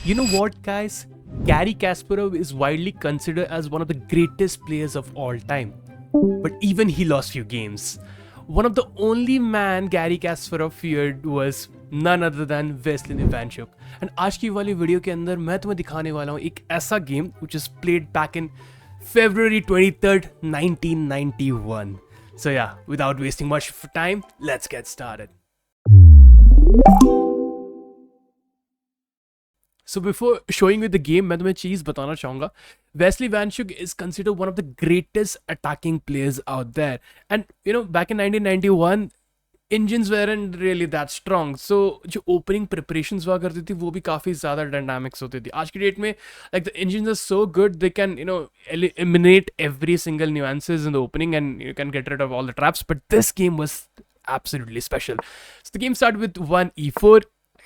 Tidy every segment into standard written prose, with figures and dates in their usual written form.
You know what, guys? Gary Kasparov is widely considered as one of the greatest players of all time. But even he lost few games. One of the only man Gary Kasparov feared was none other than Vasyl Ivanchuk. And आज की वाली video के अंदर मैं तुम्हें दिखाने वाला हूँ एक ऐसा game which is played back in February 23rd, 1991. So yeah, without wasting much time, let's get started. So before showing you the game, मैं तुम्हें चीज बताना चाहूंगा. Vasyl Ivanchuk is considered one of the greatest attacking players out there. And you know, back in 1991, engines weren't really that strong. So जो opening preparations हुआ करती थी वो भी काफी ज़्यादा dynamics होती थी. आज की डेट में like the engines are so good they can eliminate every single nuances in the opening and you can get rid of all the traps. But this game was absolutely special. So the game started with one e4.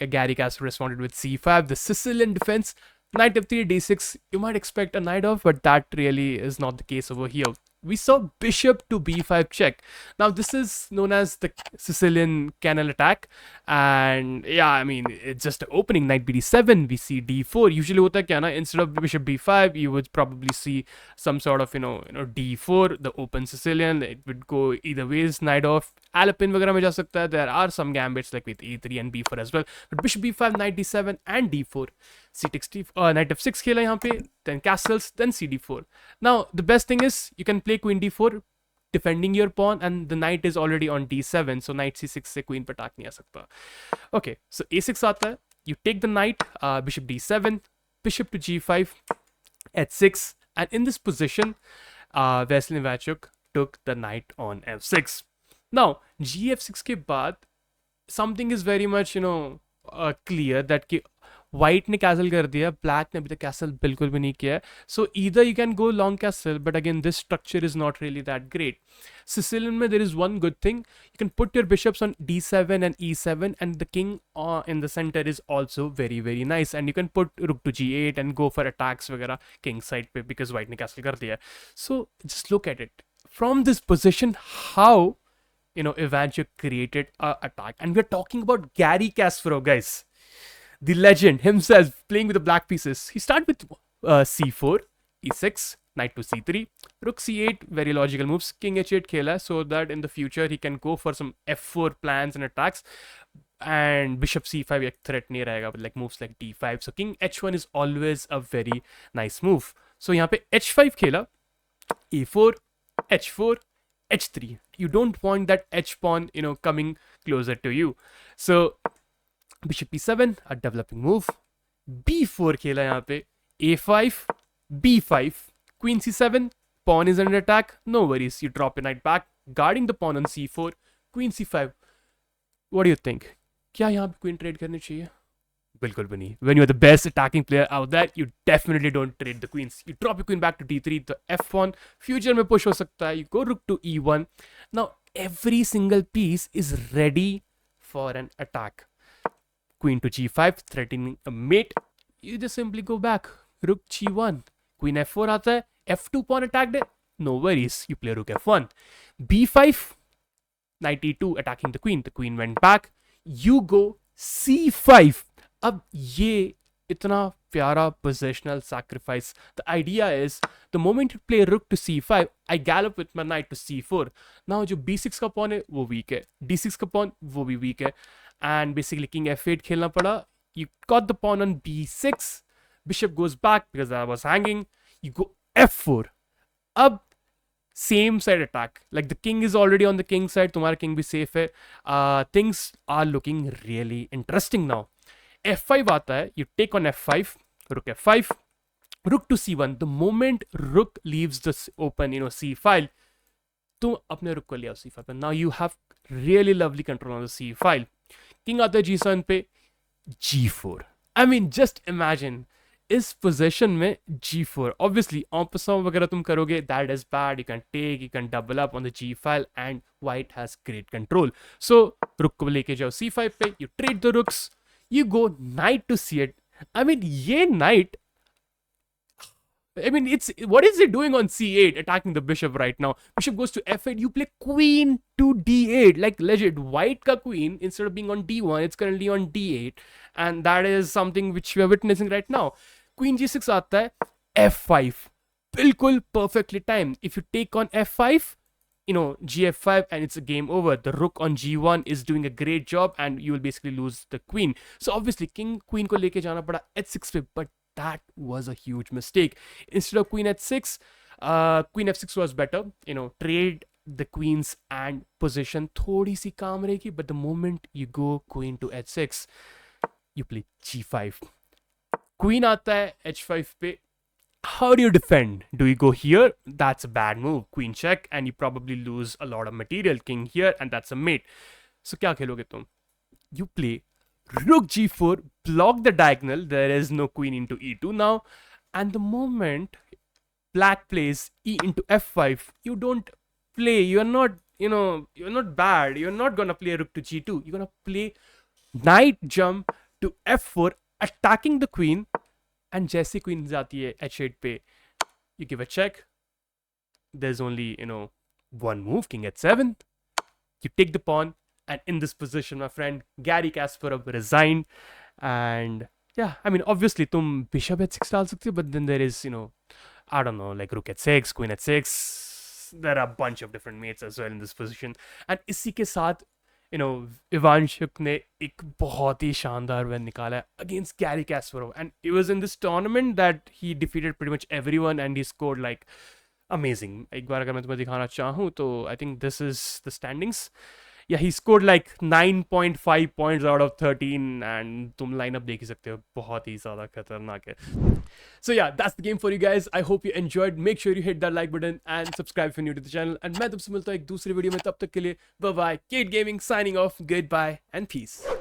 Gary Kasparov responded with c5. The Sicilian defense, knight f3, d6. You might expect a knight off, but that really is not the case over here. We saw bishop to b5 check. Now this is known as the Sicilian canal attack, and yeah, I mean it's just an opening. Knight bd7. We see d4. Usually hota hai kya na, instead of bishop b5, you would probably see some sort of d4, the open Sicilian. It would go either ways. Knight off. Alpin वगैरह में जा सकता है. There are some gambits like with e3 and b4 as well. But bishop b5, knight d7 and d4. c takes d, knight f6 खेला यहाँ पे. Then castles, then cd4. Now the best thing is you can play queen d4, defending your pawn, and the knight is already on d7. So knight c6 से queen पे attack नहीं आ सकता. Okay, so a6 आता है. You take the knight, bishop d7, bishop to g5, h6, and in this position, Vasyl Ivanchuk took the knight on f6. Now gf6 के बाद something is very much clear that कि white ने castle कर दिया, black ने अभी तक castle बिल्कुल भी नहीं किया है. So either you can go long castle, but again this structure is not really that great. Sicilian में there is one good thing. You can put your bishops on d7 and e7, and the king in the center is also very very nice. And you can put rook to g8 and go for attacks वगैरह king side पे because white ने castle कर दिया. So just look at it from this position how Ivanchuk created a attack. And we're talking about Gary Kasparov, guys. The legend himself playing with the black pieces. He started with c4, e6, knight to c3, rook c8, very logical moves. King h8 khela so that in the future he can go for some f4 plans and attacks. And bishop c5 ek threat nahi rahega, like moves like d5. So king h1 is always a very nice move. So यहाँ पे h5 khela, e4, h4, h3. You don't want that h pawn coming closer to you. So bishop e7, a developing move. b4 खेला यहाँ पे, a5, b5, queen c7, pawn is under attack. No worries, you drop your knight back, guarding the pawn on c4, queen c5. What do you think? क्या यहाँ पे queen trade करनी चाहिए? बिल्कुल भी नहीं. When you're the best attacking player out there, you definitely don't trade the queens. You drop your queen back to d3, the f pawn. Future में push हो सकता है. You go rook to e1. Now every single piece is ready for an attack. Queen to g5, threatening a mate. You just simply go back. Rook g1. Queen f4 आता है. f2 pawn attacked it. No worries. You play rook f1. b5. Knight e2 attacking the queen. The queen went back. You go c5. अब ये इतना प्यारा positional sacrifice. The idea is the moment you play rook to c5, I gallop with my knight to c4. Now जो b6 का pawn है वो weak है, d6 का pawn वो भी weak है, and basically king f8 खेलना पड़ा. You got the pawn on b6, bishop goes back because I was hanging. You go f4. अब same side attack, like the king is already on the king side, तुम्हारा king भी safe है. Things are looking really interesting now. f5 आता है, you take on f5, rook f5, rook to c1. The moment rook leaves the open c file, तुम अपने rook को ले आओ c file पे. Now you have really lovely control on the c file. King आता है g7 पे, g4. I mean just imagine इस पोजीशन में g4. Obviously en passant वगैरह तुम करोगे, that is bad. You can take, you can double up on the g file, and white has great control. So rook को लेके जाओ c5 पे, you trade the rooks. You go knight to c8. I mean, ये knight I mean, it's what is it doing on c8 attacking the bishop right now? Bishop goes to f8. You play queen to d8. Like legit, white ka queen instead of being on d1, it's currently on d8, and that is something which we are witnessing right now. Queen g6 आता है, f5. बिल्कुल perfectly timed. If you take on f5, you know, gf5 and it's a game over. The rook on g1 is doing a great job and you will basically lose the queen. So obviously king queen ko leke jana pada h6 pe, but that was a huge mistake. Instead of queen h6, queen f6 was better. You know, trade the queens and position thodi si kaam rahegi, but the moment you go queen to h6, you play g5. Queen aata hai h5 pe. How do you defend? Do you go here? That's a bad move. Queen check and you probably lose a lot of material. King here and that's a mate. So kya kheloge tum? You play rook g4, block the diagonal. There is no queen into e2 now. And the moment black plays e into f5, you don't play. You're not, you know, you're not bad. You're not gonna play rook to g2. You're gonna play knight jump to f4, attacking the queen. And जैसे queen जाती है h8 पे, you give a check. There's only, you know, one move, king h7. You take the pawn, and in this position, my friend Gary Kasparov resigned. And yeah, I mean, obviously, tum bishop h6 डाल सकते हो, but then there is, you know, I don't know, like rook h6, queen h6. There are a bunch of different mates as well in this position. And इसी के साथ, you know, Ivanchuk ने एक बहुत ही शानदार win निकाला है against Gary Kasparov, and it was in this tournament that he defeated pretty much everyone and he scored like amazing. एक बार अगर मैं तुम्हें दिखाना चाहूँ तो I think this is the standings. Yeah, he scored like 9.5 points out of 13 and तुम lineup देख ही सकते हो, बहुत ही ज़्यादा खतरनाक है. So yeah, that's the game for you guys. I hope you enjoyed. Make sure you hit that like button and subscribe if you're new to the channel. And मैं तुमसे मिलता हूँ एक दूसरी वीडियो में, तब तक के लिए bye bye. Kate Gaming signing off. Goodbye and peace.